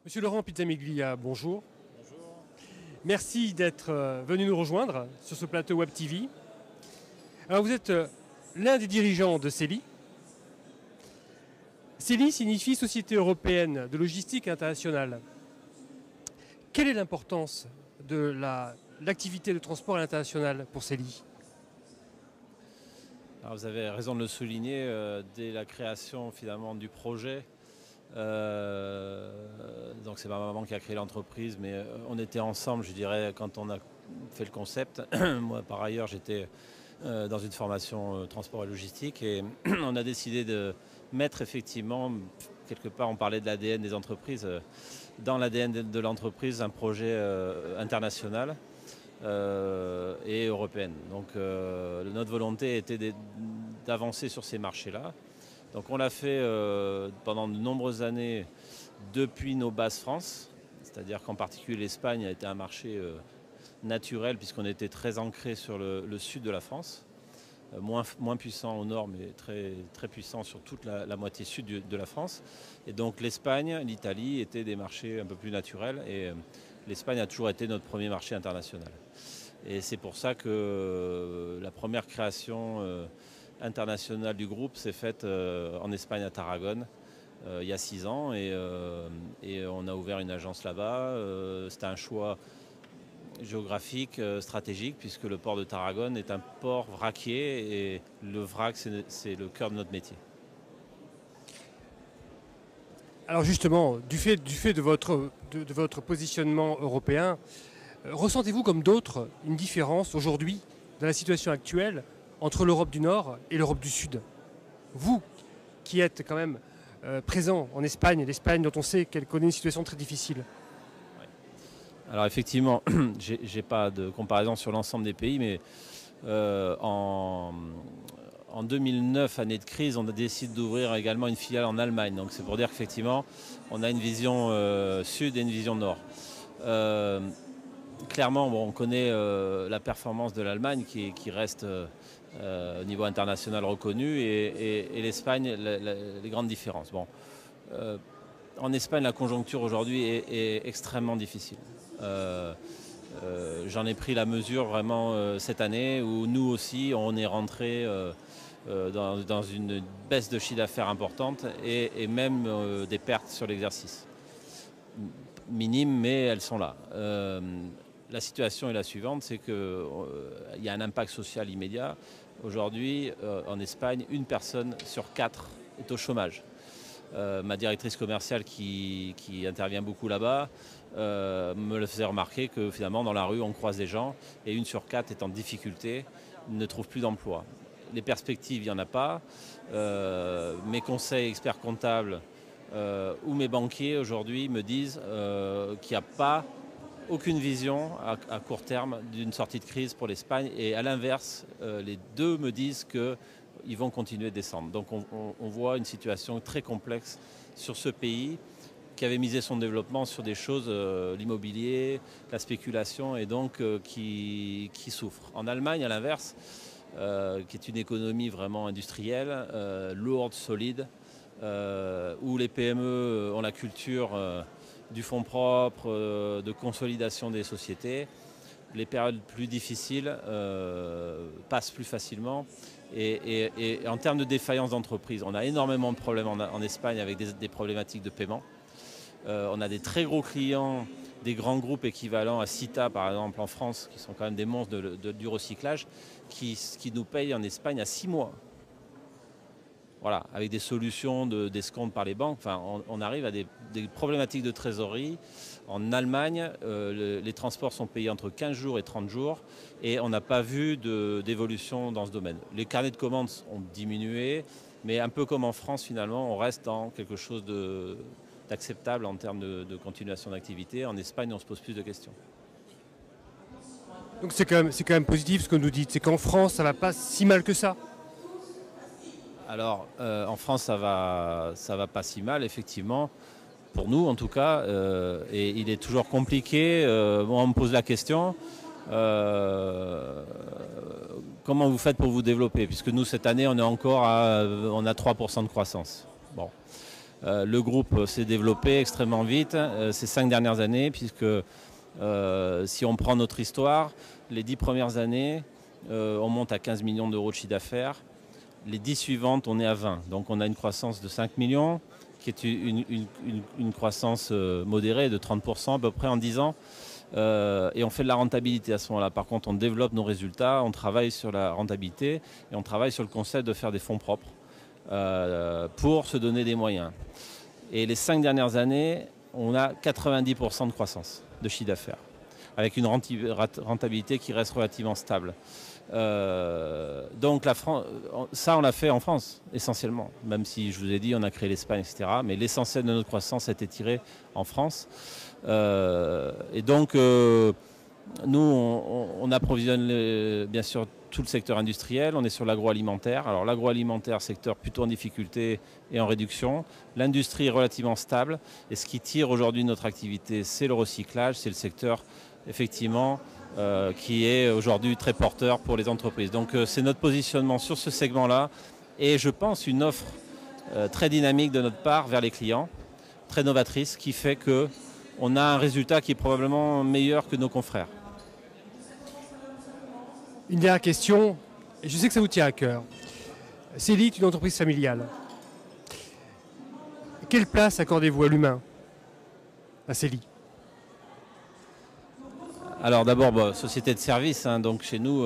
Monsieur Laurent Pizzamiglia, bonjour. Bonjour. Merci d'être venu nous rejoindre sur ce plateau Web TV. Alors vous êtes l'un des dirigeants de CELI. CELI signifie Société européenne de logistique internationale. Quelle est l'importance de l'activité de transport à l'international pour CELI? Alors vous avez raison de le souligner, dès la création finalement du projet. Donc c'est ma maman qui a créé l'entreprise, mais on était ensemble, je dirais, quand on a fait le concept. Moi, par ailleurs, j'étais dans une formation transport et logistique, et on a décidé de mettre effectivement, quelque part, on parlait de l'ADN des entreprises, dans l'ADN de l'entreprise, un projet international et européenne. Donc notre volonté était d'avancer sur ces marchés-là. Donc on l'a fait pendant de nombreuses années depuis nos bases France, c'est-à-dire qu'en particulier l'Espagne a été un marché naturel puisqu'on était très ancré sur le sud de la France, moins puissant au nord mais très, très puissant sur toute la moitié sud de la France. Et donc l'Espagne, l'Italie étaient des marchés un peu plus naturels, et l'Espagne a toujours été notre premier marché international. Et c'est pour ça que la première création internationale du groupe s'est faite en Espagne, à Tarragone, il y a 6 ans, et on a ouvert une agence là-bas. C'était un choix géographique, stratégique, puisque le port de Tarragone est un port vraquier, et le vrac, c'est le cœur de notre métier. Alors justement, du fait de votre positionnement européen, ressentez-vous comme d'autres une différence aujourd'hui, dans la situation actuelle, entre l'Europe du Nord et l'Europe du Sud? Vous, qui êtes quand même présent en Espagne, l'Espagne dont on sait qu'elle connaît une situation très difficile. Alors effectivement, j'ai pas de comparaison sur l'ensemble des pays, mais en 2009, année de crise, on a décidé d'ouvrir également une filiale en Allemagne. Donc c'est pour dire qu'effectivement, on a une vision sud et une vision nord. Clairement, bon, on connaît la performance de l'Allemagne qui reste au niveau international reconnu, et l'Espagne, les grandes différences. Bon, en Espagne, la conjoncture aujourd'hui est extrêmement difficile. J'en ai pris la mesure vraiment cette année, où nous aussi, on est rentré dans une baisse de chiffre d'affaires importante, et même des pertes sur l'exercice. Minimes, mais elles sont là. La situation est la suivante, c'est qu'il y a un impact social immédiat. Aujourd'hui, en Espagne, 1 personne sur 4 est au chômage. Ma directrice commerciale qui intervient beaucoup là-bas me le faisait remarquer, que finalement dans la rue on croise des gens, et 1 sur 4 est en difficulté, ne trouve plus d'emploi. Les perspectives, il n'y en a pas. Mes conseils experts comptables ou mes banquiers aujourd'hui me disent qu'il n'y a pas aucune vision à court terme d'une sortie de crise pour l'Espagne, et à l'inverse, les deux me disent qu'ils vont continuer de descendre. Donc on voit une situation très complexe sur ce pays qui avait misé son développement sur des choses, l'immobilier, la spéculation, et donc qui souffre. En Allemagne, à l'inverse, qui est une économie vraiment industrielle, lourde, solide, où les PME ont la culture du fonds propre, de consolidation des sociétés. Les périodes plus difficiles passent plus facilement. Et en termes de défaillance d'entreprise, on a énormément de problèmes en Espagne, avec des problématiques de paiement. On a des très gros clients, des grands groupes équivalents à Cita, par exemple, en France, qui sont quand même des monstres du recyclage, qui nous payent en Espagne à 6 mois. Voilà, avec des solutions d'escompte par les banques. Enfin, on arrive à des problématiques de trésorerie. En Allemagne, les transports sont payés entre 15 jours et 30 jours, et on n'a pas vu d'évolution dans ce domaine. Les carnets de commandes ont diminué, mais un peu comme en France, finalement, on reste dans quelque chose d'acceptable en termes de continuation d'activité. En Espagne, on se pose plus de questions. Donc c'est quand même positif ce que vous nous dites. C'est qu'en France, ça va pas si mal que ça. Alors, en France, ça va pas si mal, effectivement, pour nous en tout cas, et il est toujours compliqué. On me pose la question, comment vous faites pour vous développer? Puisque nous, cette année, on a 3% de croissance. Bon. Le groupe s'est développé extrêmement vite ces 5 dernières années, puisque si on prend notre histoire, les 10 premières années, on monte à 15 millions d'euros de chiffre d'affaires. Les 10 suivantes, on est à 20. Donc on a une croissance de 5 millions, qui est une croissance modérée de 30% à peu près en 10 ans. Et on fait de la rentabilité à ce moment-là. Par contre, on développe nos résultats, on travaille sur la rentabilité et on travaille sur le concept de faire des fonds propres pour se donner des moyens. Et les 5 dernières années, on a 90% de croissance de chiffre d'affaires, avec une rentabilité qui reste relativement stable. Donc ça, on l'a fait en France, essentiellement. Même si, je vous ai dit, on a créé l'Espagne, etc. Mais l'essentiel de notre croissance a été tiré en France. Et donc, nous, on approvisionne bien sûr tout le secteur industriel. On est sur l'agroalimentaire. Alors l'agroalimentaire, secteur plutôt en difficulté et en réduction. L'industrie est relativement stable. Et ce qui tire aujourd'hui notre activité, c'est le recyclage, c'est le secteur, effectivement, qui est aujourd'hui très porteur pour les entreprises. Donc c'est notre positionnement sur ce segment-là et je pense une offre très dynamique de notre part vers les clients, très novatrice, qui fait qu'on a un résultat qui est probablement meilleur que nos confrères. Une dernière question, et je sais que ça vous tient à cœur. Célie est une entreprise familiale. Quelle place accordez-vous à l'humain, à Célie? Alors d'abord, société de service, hein, donc chez nous,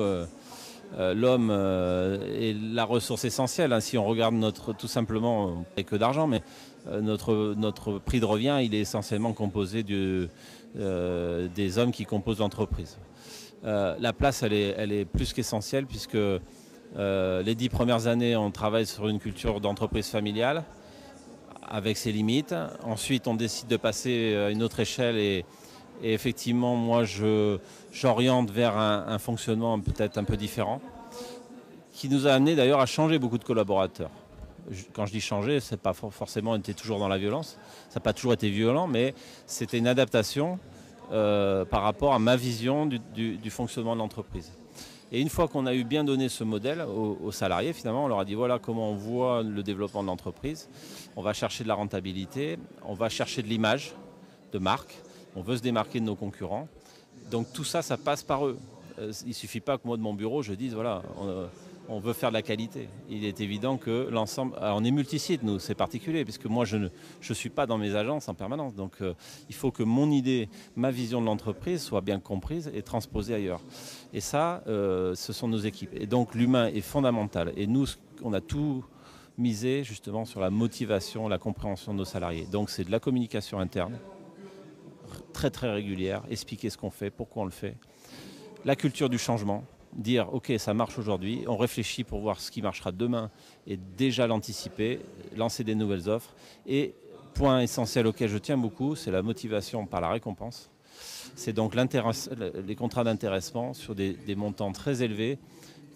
l'homme est la ressource essentielle. Hein, si on regarde tout simplement, on n'a que d'argent, mais notre prix de revient, il est essentiellement composé des hommes qui composent l'entreprise. La place, elle est plus qu'essentielle, puisque les 10 premières années, on travaille sur une culture d'entreprise familiale, avec ses limites. Ensuite, on décide de passer à une autre échelle et effectivement, moi, j'oriente vers un fonctionnement peut-être un peu différent, qui nous a amené d'ailleurs à changer beaucoup de collaborateurs. Quand je dis changer, ce n'est pas forcément été toujours dans la violence, ça n'a pas toujours été violent, mais c'était une adaptation par rapport à ma vision du fonctionnement de l'entreprise. Et une fois qu'on a eu bien donné ce modèle aux salariés, finalement, on leur a dit voilà comment on voit le développement de l'entreprise. On va chercher de la rentabilité, on va chercher de l'image de marque, on veut se démarquer de nos concurrents. Donc tout ça, ça passe par eux. Il ne suffit pas que moi, de mon bureau, je dise voilà, on veut faire de la qualité. Il est évident que l'ensemble... On est multisite, nous, c'est particulier, puisque moi, je ne suis pas dans mes agences en permanence. Donc il faut que mon idée, ma vision de l'entreprise soit bien comprise et transposée ailleurs. Et ça, ce sont nos équipes. Et donc l'humain est fondamental. Et nous, on a tout misé justement sur la motivation, la compréhension de nos salariés. Donc c'est de la communication interne, très très régulière, expliquer ce qu'on fait, pourquoi on le fait. La culture du changement, dire ok ça marche aujourd'hui, on réfléchit pour voir ce qui marchera demain et déjà l'anticiper, lancer des nouvelles offres. Et point essentiel auquel je tiens beaucoup, c'est la motivation par la récompense. C'est donc les contrats d'intéressement sur des montants très élevés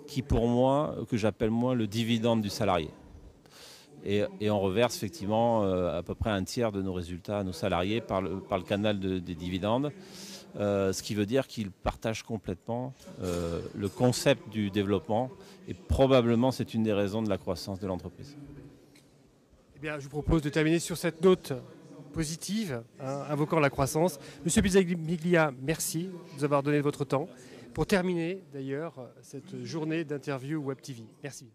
qui pour moi, que j'appelle moi le dividende du salarié. Et on reverse effectivement à peu près un tiers de nos résultats à nos salariés par le canal des dividendes. Ce qui veut dire qu'ils partagent complètement le concept du développement et probablement c'est une des raisons de la croissance de l'entreprise. Eh bien, je vous propose de terminer sur cette note positive, hein, invoquant la croissance. Monsieur Bisaglia, merci de nous avoir donné votre temps pour terminer d'ailleurs cette journée d'interview Web TV. Merci.